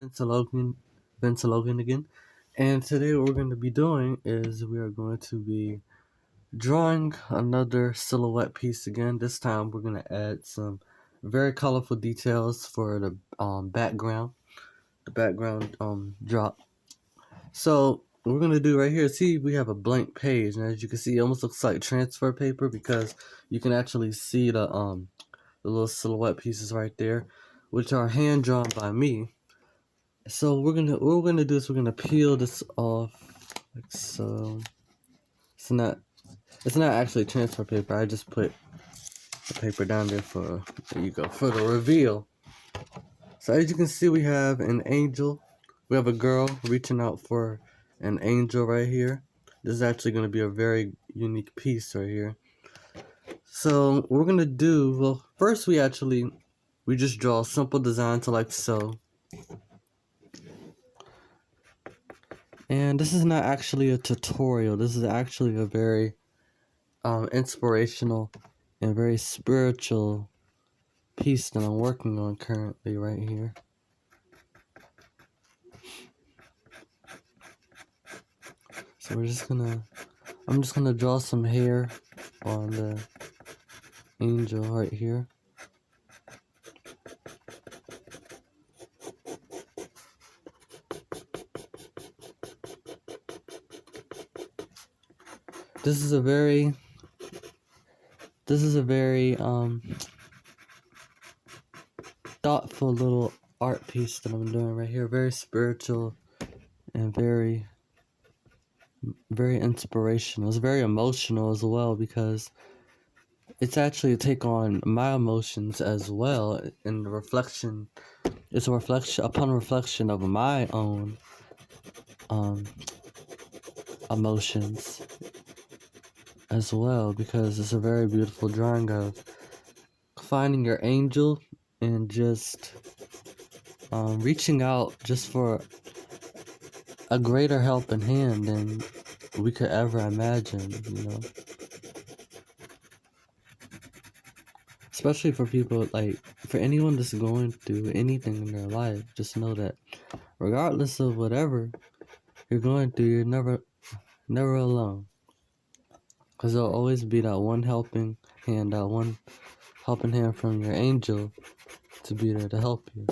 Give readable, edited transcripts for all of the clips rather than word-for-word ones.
Vince Logan, Vince Logan again. And today what we're going to be doing is we are going to be drawing another silhouette piece again. This time we're going to add some very colorful details for the background drop. So what we're going to do right here, see we have a blank page, and as you can see it almost looks like transfer paper because you can actually see the little silhouette pieces right there, which are hand drawn by me. So what we're gonna do is we're gonna peel this off like so. It's not it's not actually transfer paper. I just put the paper down there there you go, for the reveal. So as you can see, we have an angel. We have a girl reaching out for an angel right here. This is actually gonna be a very unique piece right here. So what we're gonna do, well, first we just draw a simple design to like so. And this is not actually a tutorial. This is actually a very inspirational and very spiritual piece that I'm working on currently right here. So I'm just gonna draw some hair on the angel right here. This is a very thoughtful little art piece that I'm doing right here. Very spiritual and very inspirational. It's very emotional as well because it's actually a take on my emotions as well, in the reflection. It's a reflection upon reflection of my own emotions as well, because it's a very beautiful drawing of finding your angel and just reaching out just for a greater helping hand than we could ever imagine, especially for people, like for anyone that's going through anything in their life. Just know that regardless of whatever you're going through, you're never alone, because there'll always be that one helping hand from your angel to be there to help you.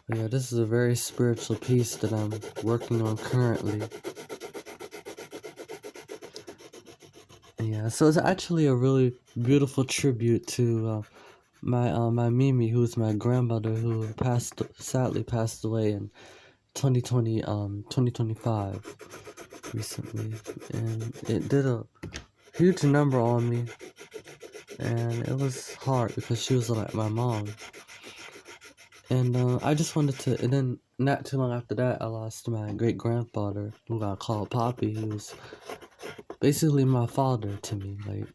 But yeah, this is a very spiritual piece that I'm working on currently. Yeah, so it's actually a really beautiful tribute to my Mimi, who's my grandmother, who sadly passed away in 2025 recently, and it did a huge number on me, and it was hard because she was like my mom. And I just wanted to, and then not too long after that, I lost my great grandfather, who I called Poppy. He was basically my father to me. Like,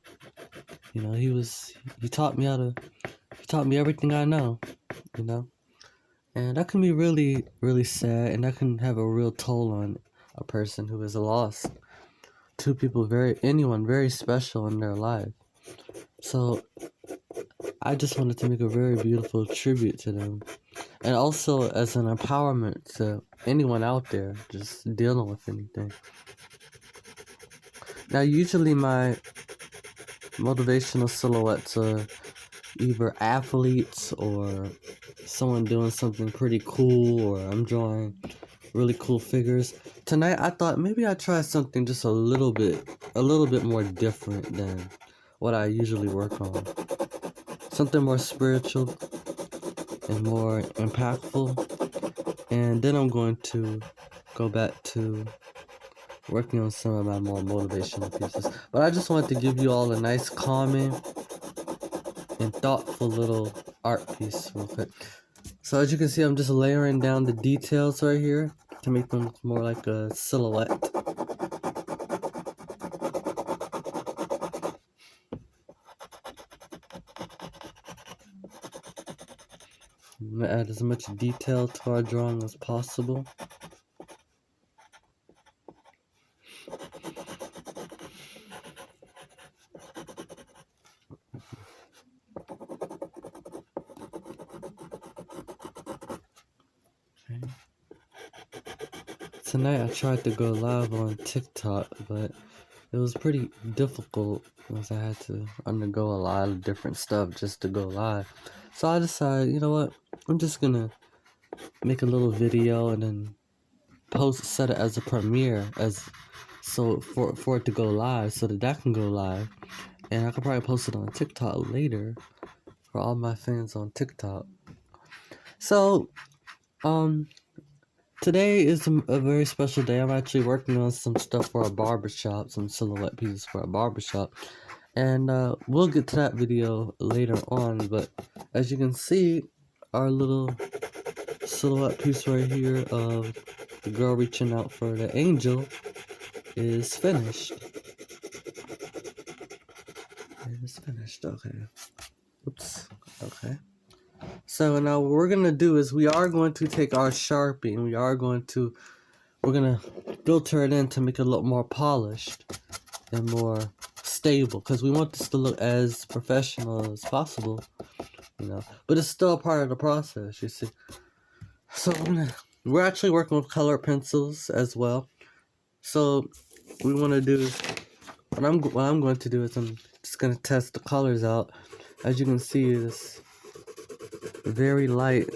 he taught me everything I know, and that can be really, really sad, and that can have a real toll on a person who has lost two people, anyone very special in their life. So I just wanted to make a very beautiful tribute to them, and also as an empowerment to anyone out there just dealing with anything. Now, usually my motivational silhouettes are either athletes or someone doing something pretty cool, or I'm drawing really cool figures. Tonight I thought maybe I'd try something just a little bit more different than what I usually work on. Something more spiritual and more impactful. And then I'm going to go back to working on some of my more motivational pieces. But I just wanted to give you all a nice, calming, and thoughtful little art piece real quick. So as you can see, I'm just layering down the details right here to make them look more like a silhouette. I'm gonna add as much detail to our drawing as possible. tonight I tried to go live on TikTok, but it was pretty difficult because I had to undergo a lot of different stuff just to go live. So I decided, you know what, I'm just gonna make a little video and then set it as a premiere so for it to go live so that can go live, and I could probably post it on TikTok later for all my fans on TikTok. So today is a very special day. I'm actually working on some stuff for a barbershop, some silhouette pieces for a barbershop. And we'll get to that video later on. But as you can see, our little silhouette piece right here of the girl reaching out for the angel is finished. It is finished, okay. Oops, okay. So now what we're going to do is we are going to take our Sharpie and we're going to filter it in to make it look more polished and more stable, because we want this to look as professional as possible, you know, but it's still a part of the process, you see. So we're actually working with color pencils as well. So we want to do, what I'm going to do is I'm just going to test the colors out. As you can see, this very light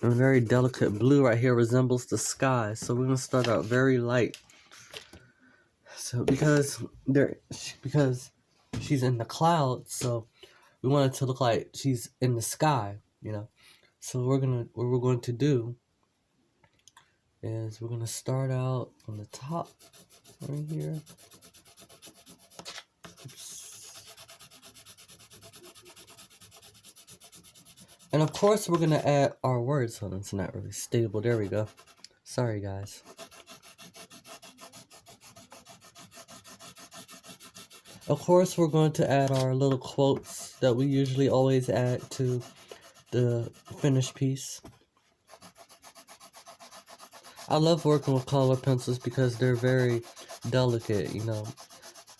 and very delicate blue right here resembles the sky. So we're going to start out very light. So because she's in the clouds, so we want it to look like she's in the sky, you know. So what we're going to do is we're gonna start out on the top right here. Oops. And of course we're gonna add our words. Hold on, it's not really stable. There we go. Sorry guys. Of course we're going to add our little quotes that we usually always add to the finished piece. I love working with color pencils because they're very delicate, you know.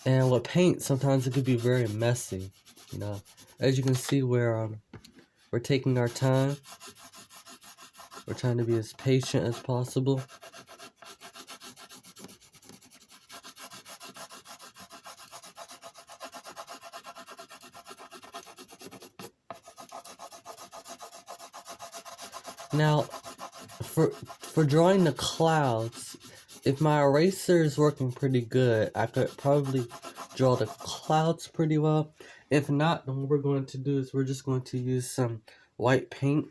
And with paint, sometimes it could be very messy, you know. As you can see, we're taking our time. We're trying to be as patient as possible. Now, for drawing the clouds, if my eraser is working pretty good, I could probably draw the clouds pretty well. If not, then what we're going to do is we're just going to use some white paint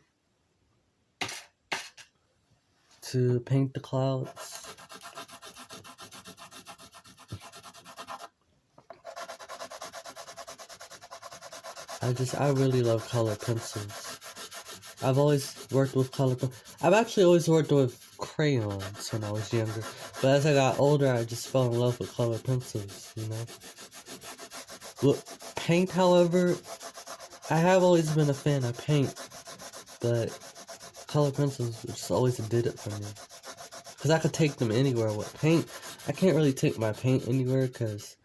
to paint the clouds. I really love color pencils. I've always worked with I've actually always worked with crayons when I was younger. But as I got older, I just fell in love with color pencils, you know. With paint, however, I have always been a fan of paint. But color pencils just always did it for me. Because I could take them anywhere. With paint, I can't really take my paint anywhere because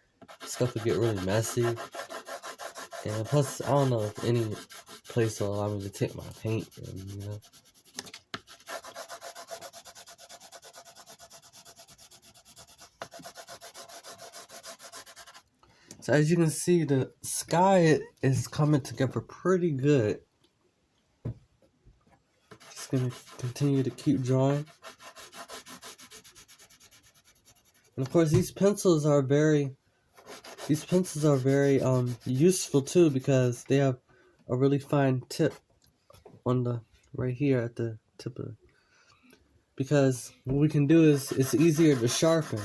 stuff would get really messy. And plus, I don't know if any place will allow me to take my paint, you know. So as you can see, the sky is coming together pretty good. Just gonna continue to keep drawing. And of course, these pencils are very useful too, because they have a really fine tip on the right here at the tip of it. Because what we can do is it's easier to sharpen.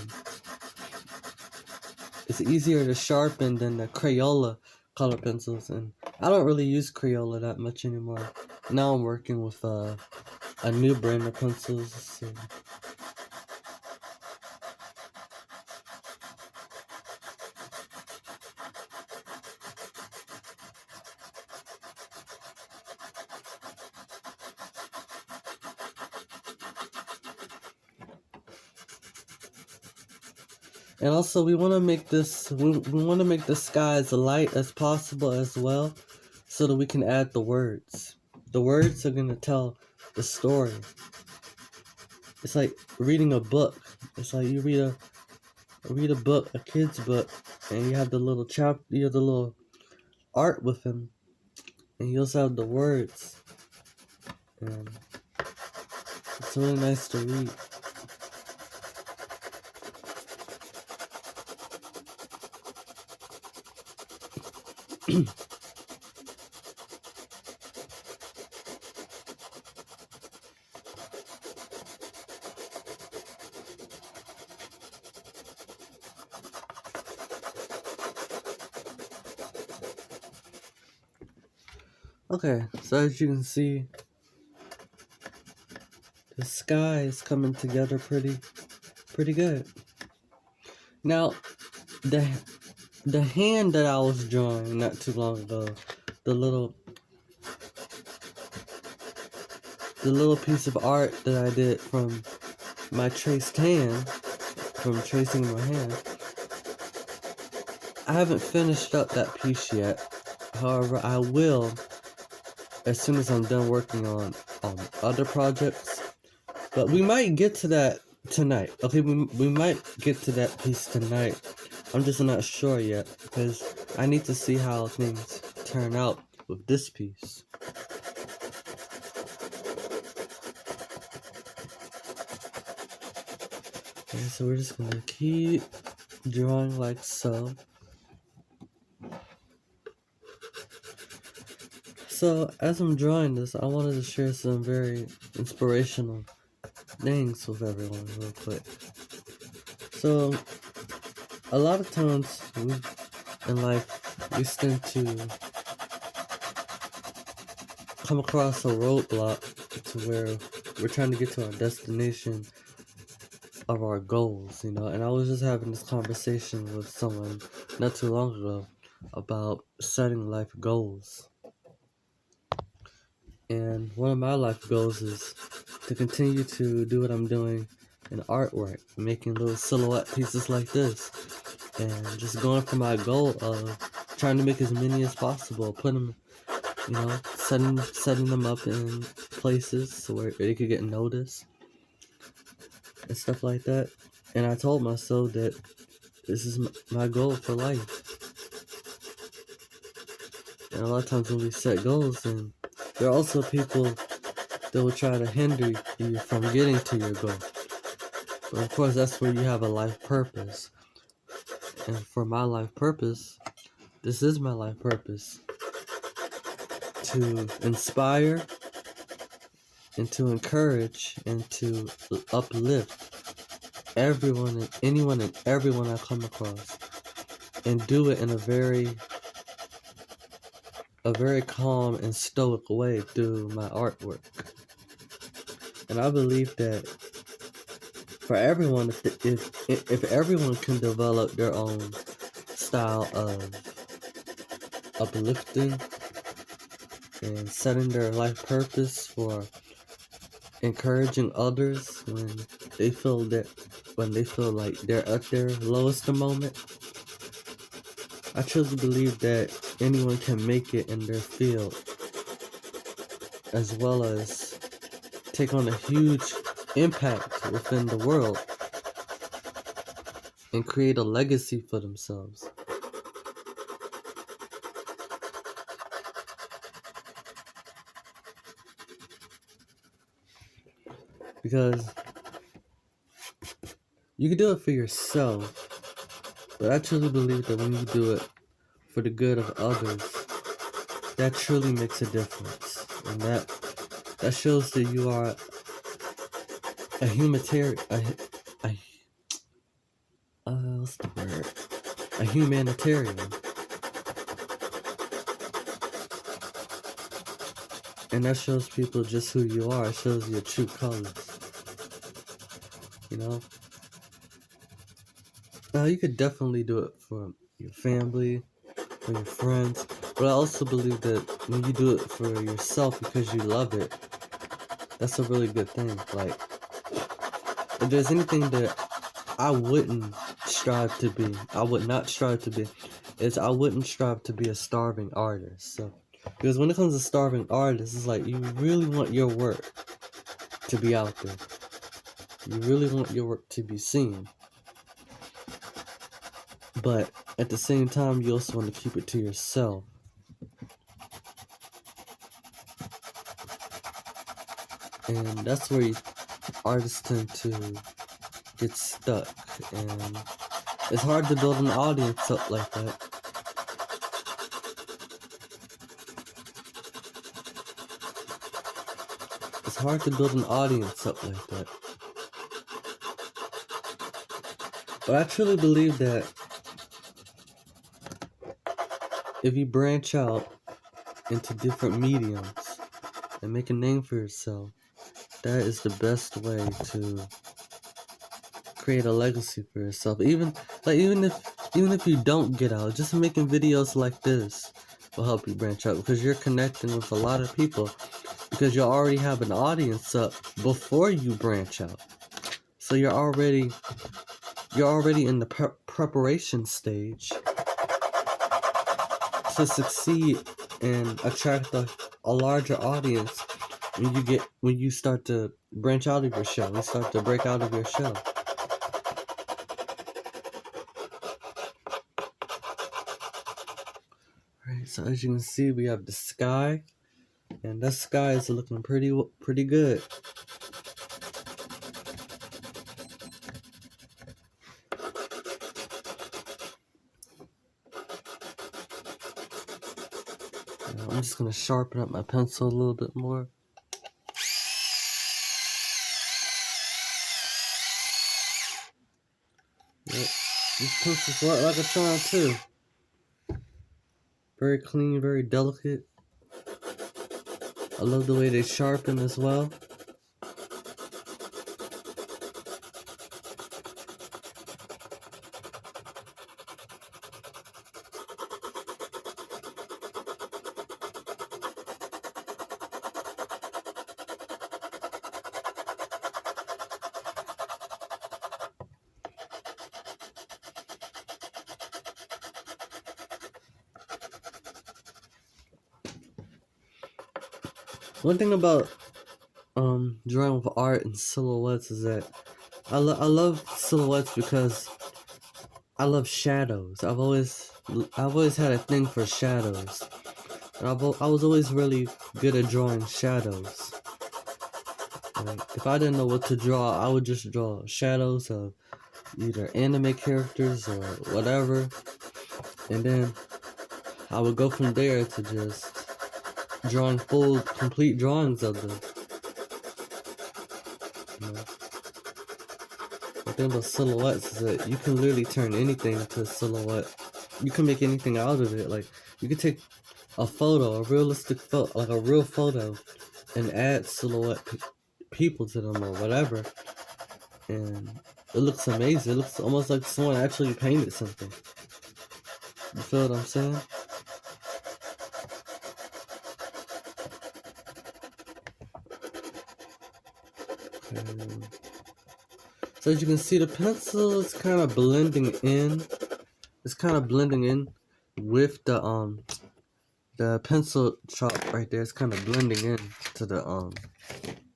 It's easier to sharpen than the Crayola color pencils, and I don't really use Crayola that much anymore. Now I'm working with a new brand of pencils. So. And also, we want to make this. We want to make the sky as light as possible as well, so that we can add the words. The words are gonna tell the story. it's like reading a book. It's like you read a book, a kid's book, and you have the little you have the little art with him, and you also have the words, and it's really nice to read. Okay, so as you can see, the sky is coming together pretty good. Now, the hand that I was drawing not too long ago, the little piece of art that I did from my traced hand, from tracing my hand, I haven't finished up that piece yet. However, I will as soon as I'm done working on other projects. But we might get to that tonight. Okay, we might get to that piece tonight. I'm just not sure yet because I need to see how things turn out with this piece. Okay, so we're just gonna keep drawing like so. So as I'm drawing this, I wanted to share some very inspirational things with everyone real quick. So a lot of times in life we tend to come across a roadblock to where we're trying to get to our destination of our goals, you know. And I was just having this conversation with someone not too long ago about setting life goals. And one of my life goals is to continue to do what I'm doing in artwork, making little silhouette pieces like this, and just going for my goal of trying to make as many as possible, put them, you know, setting them up in places where they could get noticed and stuff like that. And I told myself that this is my goal for life. And a lot of times when we set goals, and there are also people that will try to hinder you from getting to your goal. But of course, that's where you have a life purpose. And for my life purpose, this is my life purpose: to inspire and to encourage and to uplift everyone and anyone and everyone I come across, and do it in a very calm and stoic way through my artwork. And I believe that for everyone, if everyone can develop their own style of uplifting and setting their life purpose for encouraging others when they feel like they're at their lowest moment, I truly believe that anyone can make it in their field, as well as take on a huge impact within the world and create a legacy for themselves. Because you can do it for yourself, but I truly believe that when you do it for the good of others, that truly makes a difference. And that shows that you are a humanitarian, what's the word? A humanitarian. And that shows people just who you are. It shows your true colors. You know? Now, you could definitely do it for your family, for your friends, but I also believe that when you do it for yourself because you love it, that's a really good thing. Like, if there's anything that I wouldn't strive to be, I would not strive to be, is I wouldn't strive to be a starving artist. So, because when it comes to starving artists, it's like you really want your work to be out there. You really want your work to be seen. But at the same time, you also want to keep it to yourself. And that's where artists tend to get stuck. And it's hard to build an audience up like that. It's hard to build an audience up like that. But I truly believe that if you branch out into different mediums and make a name for yourself, that is the best way to create a legacy for yourself. Even if you don't get out, just making videos like this will help you branch out, because you're connecting with a lot of people, because you already have an audience up before you branch out. So you're already in the preparation stage to succeed and attract a larger audience when you start to branch out of your shell, you start to break out of your shell. Alright, so as you can see, we have the sky, and that sky is looking pretty good. Now, I'm just gonna sharpen up my pencil a little bit more. Yep. These pencils work like a charm too. Very clean, very delicate. I love the way they sharpen as well. One thing about drawing with art and silhouettes is that I love silhouettes because I love shadows. I've always had a thing for shadows. And I was always really good at drawing shadows. Like, if I didn't know what to draw, I would just draw shadows of either anime characters or whatever. And then I would go from there to just drawing complete drawings of them. You know? The thing about silhouettes is that you can literally turn anything into a silhouette. You can make anything out of it. Like, you can take a photo, a realistic photo, like a real photo, and add silhouette people to them or whatever, and it looks amazing. It looks almost like someone actually painted something. You feel what I'm saying? Okay. So as you can see, the pencil is kind of blending in. It's kind of blending in with the pencil chalk right there. It's kind of blending in to the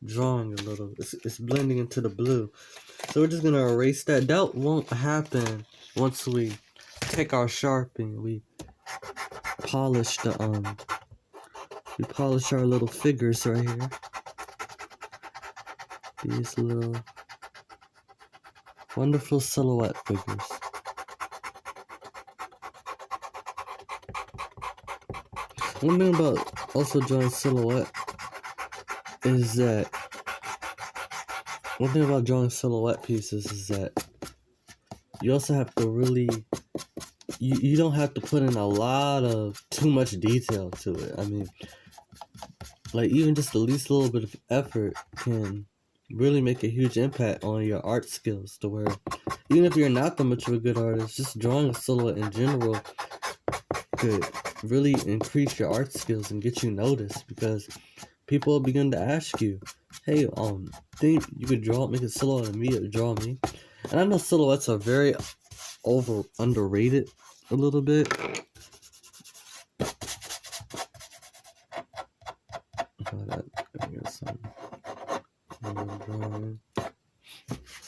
drawing a little. It's blending into the blue. So we're just gonna erase that. That won't happen once we take our Sharpie. We polish our little figures right here. These little wonderful silhouette figures. One thing about also drawing silhouette is that pieces is that you also have to really you don't have to put in a lot of too much detail to it. I mean, like, even just the least little bit of effort can really make a huge impact on your art skills, to where even if you're not that much of a good artist, just drawing a silhouette in general could really increase your art skills and get you noticed, because people will begin to ask you, hey, think you could make a silhouette of me or draw me. And I know silhouettes are very underrated a little bit.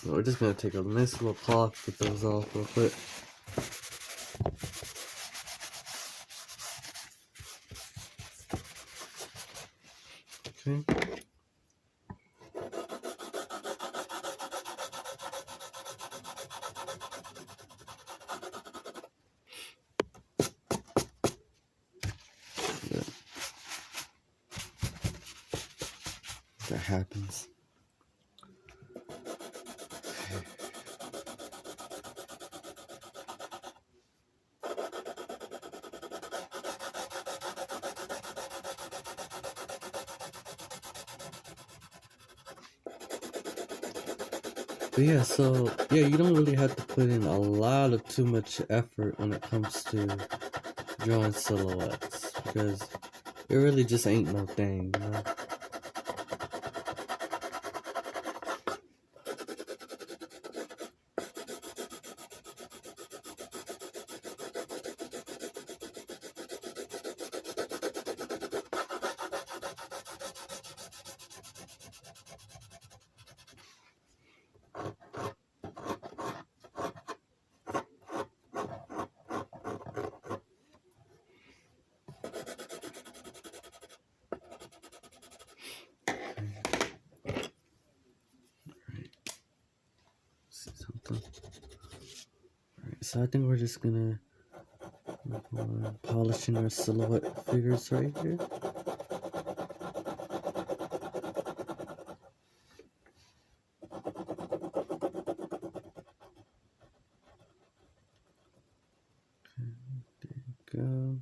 So we're just gonna take a nice little cloth, get those off real quick. Okay. That happens. But yeah, so yeah, you don't really have to put in a lot of too much effort when it comes to drawing silhouettes, because it really just ain't no thing, you know? See something. Alright, so I think we're just gonna work on polishing our silhouette figures right here. Go.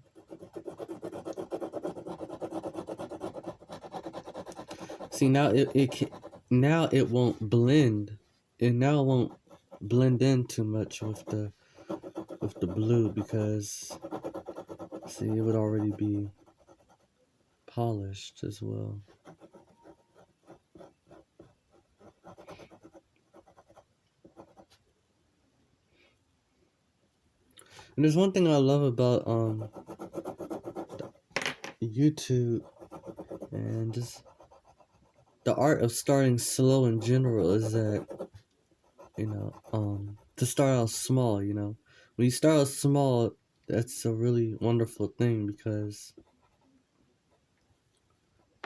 See, now now it won't blend, and now it won't blend in too much with the blue, because see, it would already be polished as well. And there's one thing I love about YouTube and just the art of starting slow in general is that, you know, to start out small, you know. When you start out small, that's a really wonderful thing, because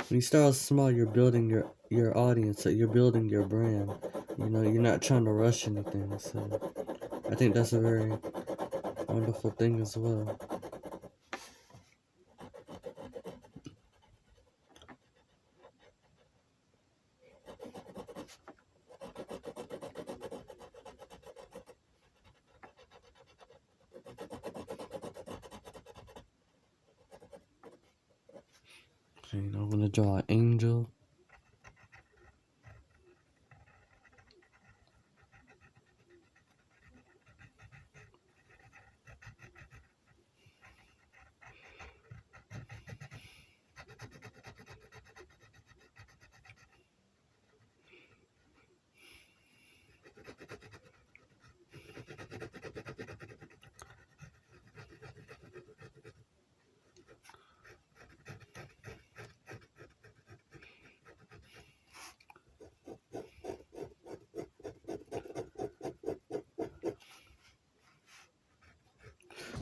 when you start out small, you're building your audience, you're building your brand. You know, you're not trying to rush anything. So I think that's a very wonderful thing as well. Okay, now I'm gonna draw an angel.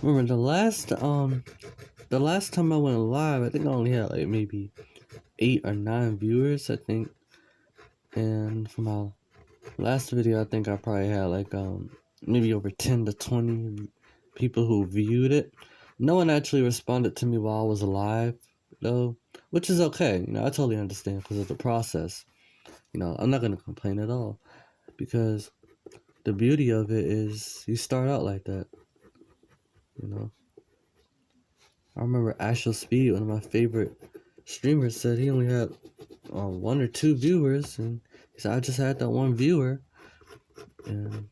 Remember the last time I went live, I think I only had like maybe 8 or 9 viewers, I think. And for my last video, I think I probably had like maybe over 10 to 20 people who viewed it. No one actually responded to me while I was live, though, which is okay. You know, I totally understand because of the process. You know, I'm not gonna complain at all, because the beauty of it is you start out like that. You know, I remember Ashel Speed, one of my favorite streamers, said he only had 1 or 2 viewers, and he said I just had that 1 viewer, and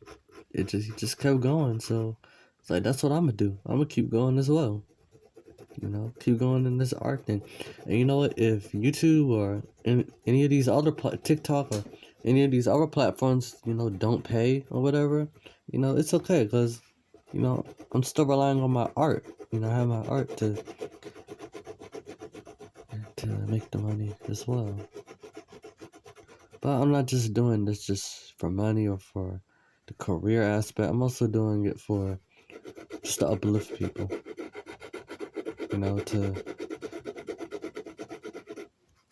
he just kept going. So it's like, that's what I'm gonna do. I'm gonna keep going as well. You know, keep going in this art thing. And you know what? If YouTube or any of these other TikTok or any of these other platforms, you know, don't pay or whatever, you know, it's okay, because, you know, I'm still relying on my art. You know, I have my art to make the money as well. But I'm not just doing this just for money or for the career aspect. I'm also doing it for just to uplift people, you know, to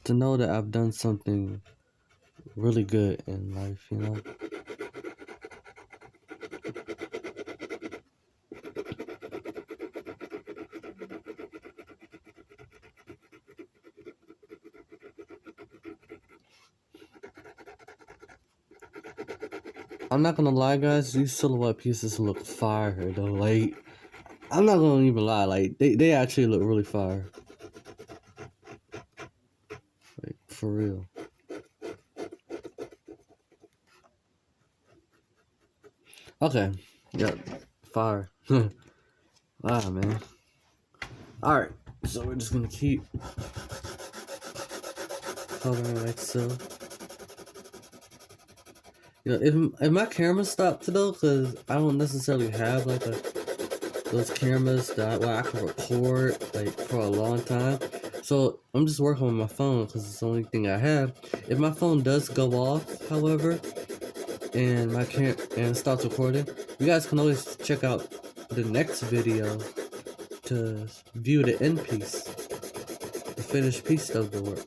know that I've done something really good in life, you know. I'm not gonna lie, guys, these silhouette pieces look fire though. Like, I'm not gonna even lie, like they actually look really fire. Like, for real. Okay. Yep. Fire. Wow, man. Alright. So we're just gonna keep coloring like so. You know, if my camera stopped though, because I don't necessarily have like those cameras that where I can record like for a long time. So I'm just working on my phone because it's the only thing I have. If my phone does go off, however, and and it stops recording, you guys can always check out the next video to view the end piece, the finished piece of the work.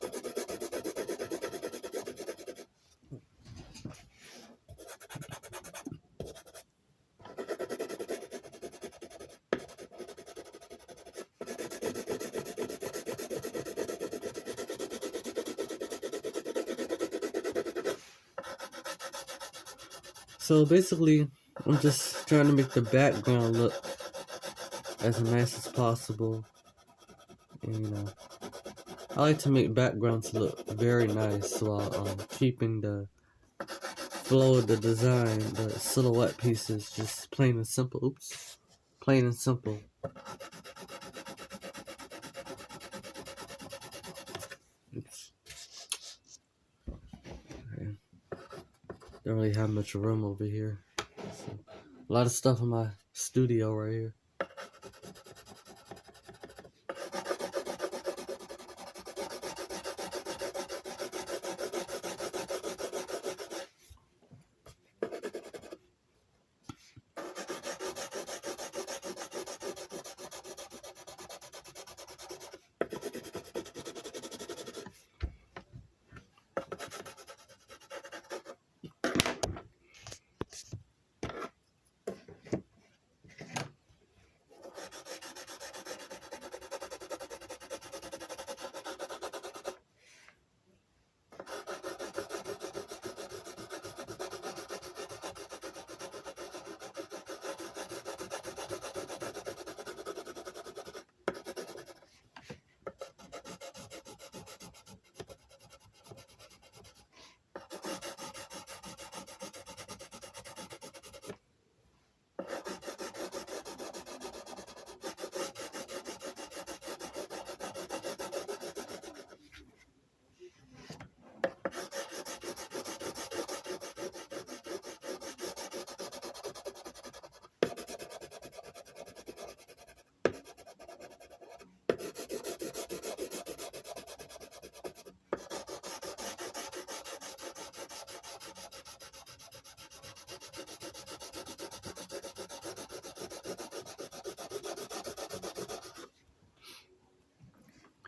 So basically, I'm just trying to make the background look as nice as possible. And, you know, I like to make backgrounds look very nice while keeping the flow of the design, the silhouette pieces, just plain and simple. Oops. Plain and simple. Oops. Okay. Don't really have much room over here. So, a lot of stuff in my studio right here.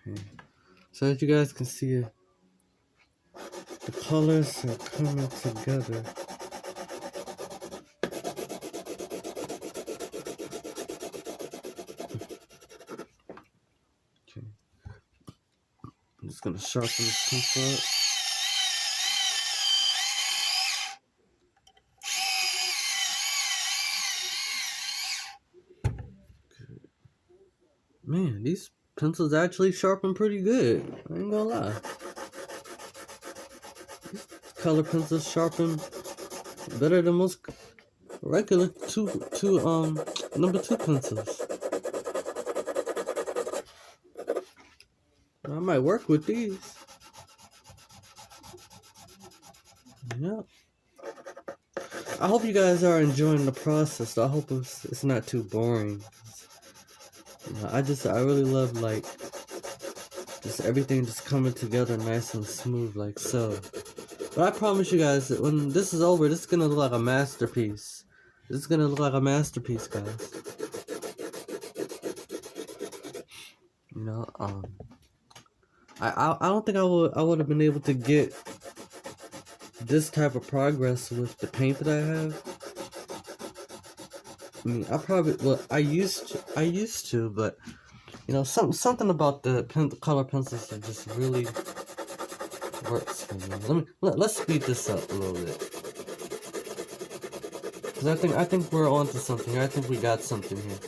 Okay. So as you guys can see, the colors are coming together. Okay. I'm just gonna sharpen this pencil up. Man, these pencils actually sharpen pretty good. I ain't gonna lie. These color pencils sharpen better than most regular number 2 pencils. I might work with these. Yeah. I hope you guys are enjoying the process. I hope it's not too boring. You know, I really love like just everything just coming together nice and smooth like so. But I promise you guys that when this is over, this is gonna look like a masterpiece. This is gonna look like a masterpiece, guys. You know, I don't think I would have been able to get this type of progress with the paint that I have. I mean, I used to, but you know, something about the color pencils that just really works for me. Let's speed this up a little bit, because I think we're onto something here. I think we got something here.